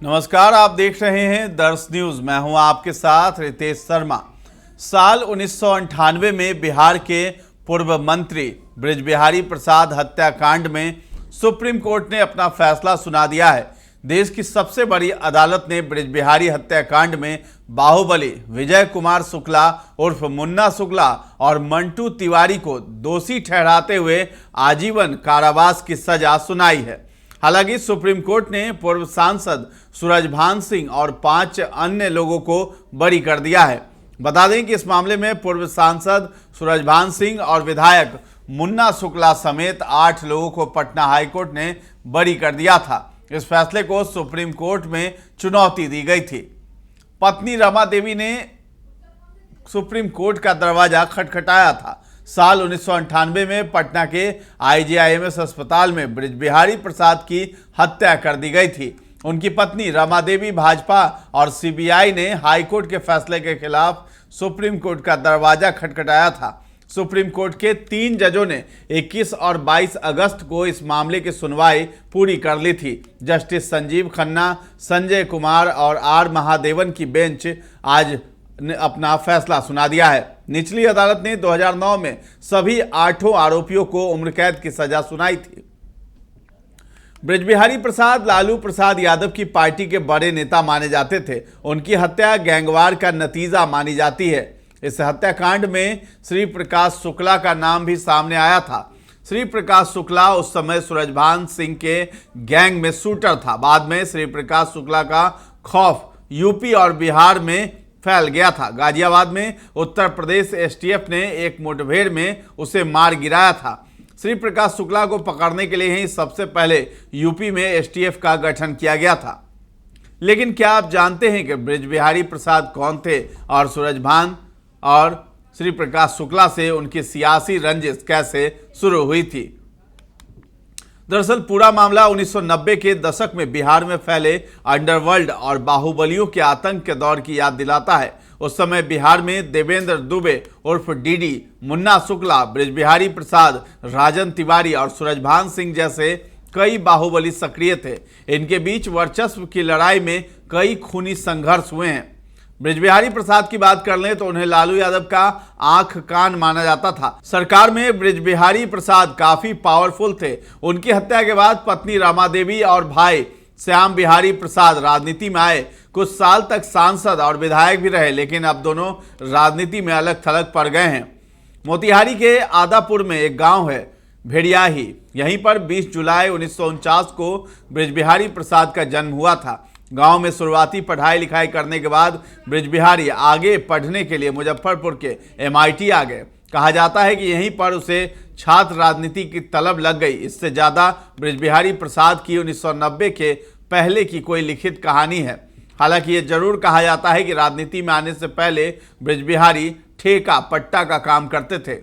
नमस्कार, आप देख रहे हैं दर्श न्यूज। मैं हूं आपके साथ रितेश शर्मा। साल 1998 में बिहार के पूर्व मंत्री बृजबिहारी प्रसाद हत्याकांड में सुप्रीम कोर्ट ने अपना फैसला सुना दिया है। देश की सबसे बड़ी अदालत ने बृजबिहारी हत्याकांड में बाहुबली विजय कुमार शुक्ला उर्फ मुन्ना शुक्ला और मंटू तिवारी को दोषी ठहराते हुए आजीवन कारावास की सजा सुनाई है। हालांकि सुप्रीम कोर्ट ने पूर्व सांसद सूरजभान सिंह और 5 अन्य लोगों को बरी कर दिया है। बता दें कि इस मामले में पूर्व सांसद सूरजभान सिंह और विधायक मुन्ना शुक्ला समेत 8 लोगों को पटना हाईकोर्ट ने बरी कर दिया था। इस फैसले को सुप्रीम कोर्ट में चुनौती दी गई थी। पत्नी रमा देवी ने सुप्रीम कोर्ट का दरवाजा खटखटाया था। साल 1998 में पटना के IGIMS अस्पताल में बृजबिहारी प्रसाद की हत्या कर दी गई थी। उनकी पत्नी रमा देवी भाजपा और CBI ने हाईकोर्ट के फैसले के खिलाफ सुप्रीम कोर्ट का दरवाजा खटखटाया था। सुप्रीम कोर्ट के 3 जजों ने 21 और 22 अगस्त को इस मामले की सुनवाई पूरी कर ली थी। जस्टिस संजीव खन्ना, संजय कुमार और R महादेवन की बेंच आज ने अपना फैसला सुना दिया है। निचली अदालत ने 2009 में सभी 8 आरोपियों को उम्र कैद की सजा सुनाई थी। बृजबिहारी प्रसाद लालू प्रसाद यादव की पार्टी के बड़े नेता माने जाते थे। उनकी हत्या गैंगवार का नतीजा मानी जाती है। इस हत्याकांड में श्री प्रकाश शुक्ला का नाम भी सामने आया था। श्री प्रकाश शुक्ला उस समय सूरजभान सिंह के गैंग में शूटर था। बाद में श्री प्रकाश शुक्ला का खौफ यूपी और बिहार में फैल गया था। गाजियाबाद में उत्तर प्रदेश STF ने एक मुठभेड़ में उसे मार गिराया था। श्री प्रकाश शुक्ला को पकड़ने के लिए ही सबसे पहले यूपी में STF का गठन किया गया था। लेकिन क्या आप जानते हैं कि बृजबिहारी प्रसाद कौन थे और सूरजभान और श्री प्रकाश शुक्ला से उनकी सियासी रंजिश कैसे शुरू हुई थी? दरअसल पूरा मामला 1990 के दशक में बिहार में फैले अंडरवर्ल्ड और बाहुबलियों के आतंक के दौर की याद दिलाता है। उस समय बिहार में देवेंद्र दुबे उर्फ DD, मुन्ना शुक्ला, बृजबिहारी प्रसाद, राजन तिवारी और सूरजभान सिंह जैसे कई बाहुबली सक्रिय थे। इनके बीच वर्चस्व की लड़ाई में कई खूनी संघर्ष हुए हैं। बृजबिहारी प्रसाद की बात कर लें तो उन्हें लालू यादव का आंख कान माना जाता था। सरकार में बृजबिहारी प्रसाद काफी पावरफुल थे। उनकी हत्या के बाद पत्नी रमा देवी और भाई श्याम बिहारी प्रसाद राजनीति में आए। कुछ साल तक सांसद और विधायक भी रहे, लेकिन अब दोनों राजनीति में अलग थलग पड़ गए हैं। मोतिहारी के आदापुर में एक गांव है भेड़ियाही। यहीं पर 20 जुलाई 1949 को बृजबिहारी प्रसाद का जन्म हुआ था। गांव में शुरुआती पढ़ाई लिखाई करने के बाद बृजबिहारी आगे पढ़ने के लिए मुजफ्फरपुर के MIT आ गए। कहा जाता है कि यहीं पर उसे छात्र राजनीति की तलब लग गई। इससे ज़्यादा बृजबिहारी प्रसाद की 1990 के पहले की कोई लिखित कहानी है। हालांकि ये जरूर कहा जाता है कि राजनीति में आने से पहले बृजबिहारी ठेका पट्टा का काम करते थे।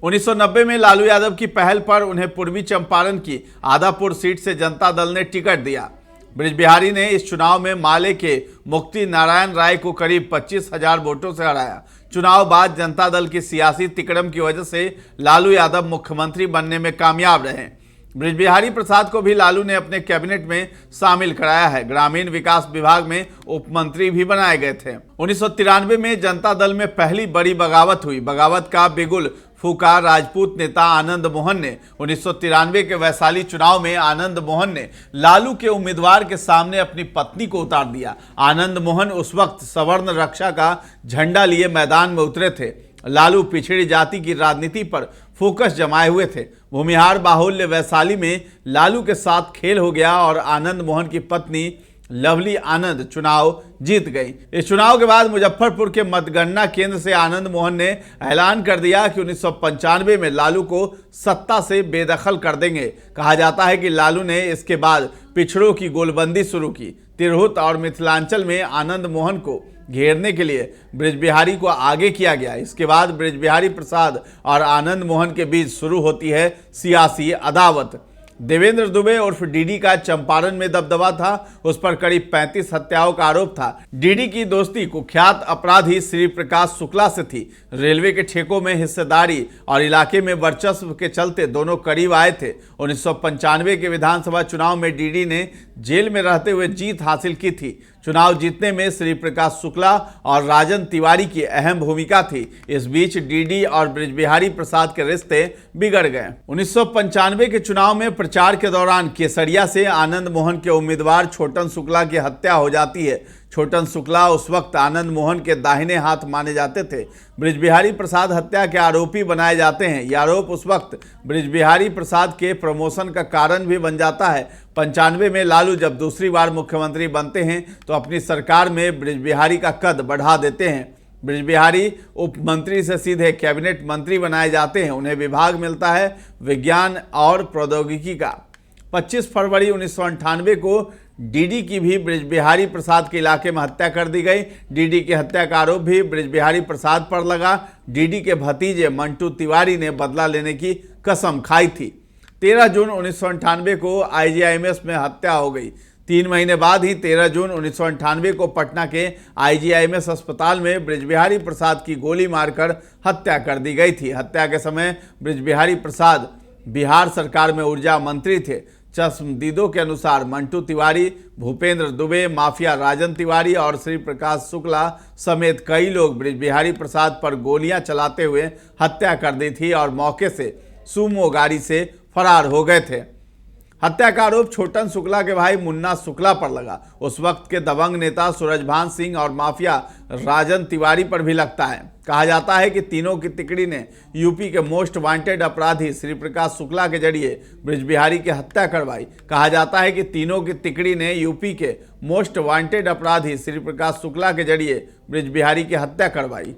1990 में लालू यादव की पहल पर उन्हें पूर्वी चंपारण की आदापुर सीट से जनता दल ने टिकट दिया। बृजबिहारी ने इस चुनाव में माले के मुक्ति नारायण राय को करीब 25,000 वोटों से हराया। चुनाव बाद जनता दल की सियासी तिकड़म की वजह से लालू यादव मुख्यमंत्री बनने में कामयाब रहे। बृजबिहारी प्रसाद को भी लालू ने अपने कैबिनेट में शामिल कराया है। ग्रामीण विकास विभाग में उप मंत्री भी बनाए गए थे। 1993 में जनता दल में पहली बड़ी बगावत हुई। बगावत का बिगुल फूका राजपूत नेता आनंद मोहन ने। 1993 के वैशाली चुनाव में आनंद मोहन ने लालू के उम्मीदवार के सामने अपनी पत्नी को उतार दिया। आनंद मोहन उस वक्त सवर्ण रक्षा का झंडा लिए मैदान में उतरे थे। लालू पिछड़ी जाति की राजनीति पर फोकस जमाए हुए थे। भूमिहार बाहुल्य वैशाली में लालू के साथ खेल हो गया और आनंद मोहन की पत्नी लवली आनंद चुनाव जीत गई। इस चुनाव के बाद मुजफ्फरपुर के मतगणना केंद्र से आनंद मोहन ने ऐलान कर दिया कि 1995 में लालू को सत्ता से बेदखल कर देंगे। कहा जाता है कि लालू ने इसके बाद पिछड़ों की गोलबंदी शुरू की। तिरहुत और मिथिलांचल में आनंद मोहन को घेरने के लिए बृजबिहारी को आगे किया गया। इसके बाद बृजबिहारी प्रसाद और आनंद मोहन के बीच शुरू होती है सियासी अदावत। देवेंद्र दुबे उर्फ डीडी का चंपारण में दबदबा था। उस पर करीब 35 हत्याओं का आरोप था। डीडी की दोस्ती कुख्यात अपराधी श्री प्रकाश शुक्ला से थी। रेलवे के ठेकों में हिस्सेदारी और इलाके में वर्चस्व के चलते दोनों करीब आए थे। 1995 के विधानसभा चुनाव में डीडी ने जेल में रहते हुए जीत हासिल की थी। चुनाव जीतने में श्री प्रकाश शुक्ला और राजन तिवारी की अहम भूमिका थी। इस बीच डीडी और बृजबिहारी प्रसाद के रिश्ते बिगड़ गए। 1995 के चुनाव में प्रचार के दौरान केसरिया से आनंद मोहन के उम्मीदवार छोटन शुक्ला की हत्या हो जाती है। छोटन शुक्ला उस वक्त आनंद मोहन के दाहिने हाथ माने जाते थे। बृजबिहारी प्रसाद हत्या के आरोपी बनाए जाते हैं। यह आरोप उस वक्त बृजबिहारी प्रसाद के प्रमोशन का कारण भी बन जाता है। 95 में लालू जब दूसरी बार मुख्यमंत्री बनते हैं तो अपनी सरकार में बृजबिहारी का कद बढ़ा देते हैं। बृजबिहारी उप मंत्री से सीधे कैबिनेट मंत्री बनाए जाते हैं। उन्हें विभाग मिलता है विज्ञान और प्रौद्योगिकी का। 25 फरवरी 1998 को डीडी की भी बृजबिहारी प्रसाद के इलाके में हत्या कर दी गई। डीडी की हत्या का आरोप भी बृजबिहारी प्रसाद पर लगा। डीडी के भतीजे मंटू तिवारी ने बदला लेने की कसम खाई थी। 13 जून 1998 को आईजीआईएमएस में हत्या हो गई। 3 महीने बाद ही 13 जून 1998 को पटना के आईजीआईएमएस अस्पताल में बृजबिहारी प्रसाद की गोली मारकर हत्या कर दी गई थी। हत्या के समय बृजबिहारी प्रसाद बिहार सरकार में ऊर्जा मंत्री थे। चश्मदीदों के अनुसार मंटू तिवारी, भूपेंद्र दुबे, माफिया राजन तिवारी और श्री प्रकाश शुक्ला समेत कई लोग बृजबिहारी प्रसाद पर गोलियां चलाते हुए हत्या कर दी थी और मौके से सूमो गाड़ी से फरार हो गए थे। हत्या का आरोप छोटन शुक्ला के भाई मुन्ना शुक्ला पर लगा। उस वक्त के दबंग नेता सूरजभान सिंह और माफिया राजन तिवारी पर भी लगता है। कहा जाता है कि तीनों की तिकड़ी ने यूपी के मोस्ट वांटेड अपराधी श्री प्रकाश शुक्ला के जरिए बृजबिहारी की हत्या करवाई। कहा जाता है कि तीनों की तिकड़ी ने यूपी के मोस्ट वांटेड अपराधी श्री प्रकाश शुक्ला के जरिए बृजबिहारी की हत्या करवाई।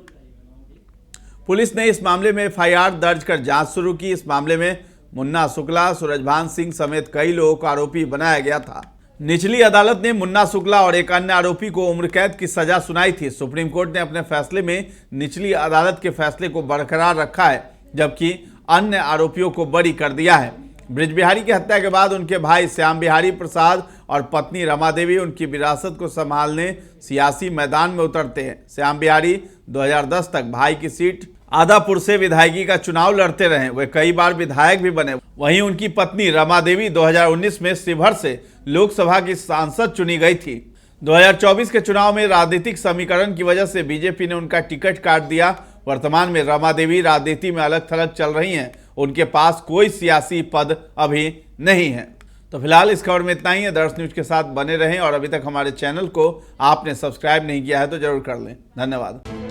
पुलिस ने इस मामले में एफआईआर दर्ज कर जांच शुरू की। इस मामले में मुन्ना शुक्ला, सूरजभान सिंह समेत कई लोगों को आरोपी बनाया गया था। निचली अदालत ने मुन्ना शुक्ला और एक अन्य आरोपी को उम्र कैद की सजा सुनाई थी। सुप्रीम कोर्ट ने अपने फैसले में निचली अदालत के फैसले को बरकरार रखा है, जबकि अन्य आरोपियों को बरी कर दिया है। बृजबिहारी की हत्या के बाद उनके भाई श्याम बिहारी प्रसाद और पत्नी रमा देवी उनकी विरासत को संभालने सियासी मैदान में उतरते हैं। श्याम बिहारी 2010 तक भाई की सीट आदापुर से विधायकी का चुनाव लड़ते रहे। वे कई बार विधायक भी बने। वहीं उनकी पत्नी रमा देवी 2019 में शिवहर से लोकसभा की सांसद चुनी गई थी। 2024 के चुनाव में राजनीतिक समीकरण की वजह से बीजेपी ने उनका टिकट काट दिया। वर्तमान में रमा देवी राजनीति में अलग थलग चल रही हैं। उनके पास कोई सियासी पद अभी नहीं है। तो फिलहाल इस खबर में इतना ही है। दर्श न्यूज के साथ बने रहें और अभी तक हमारे चैनल को आपने सब्सक्राइब नहीं किया है तो जरूर कर लें। धन्यवाद।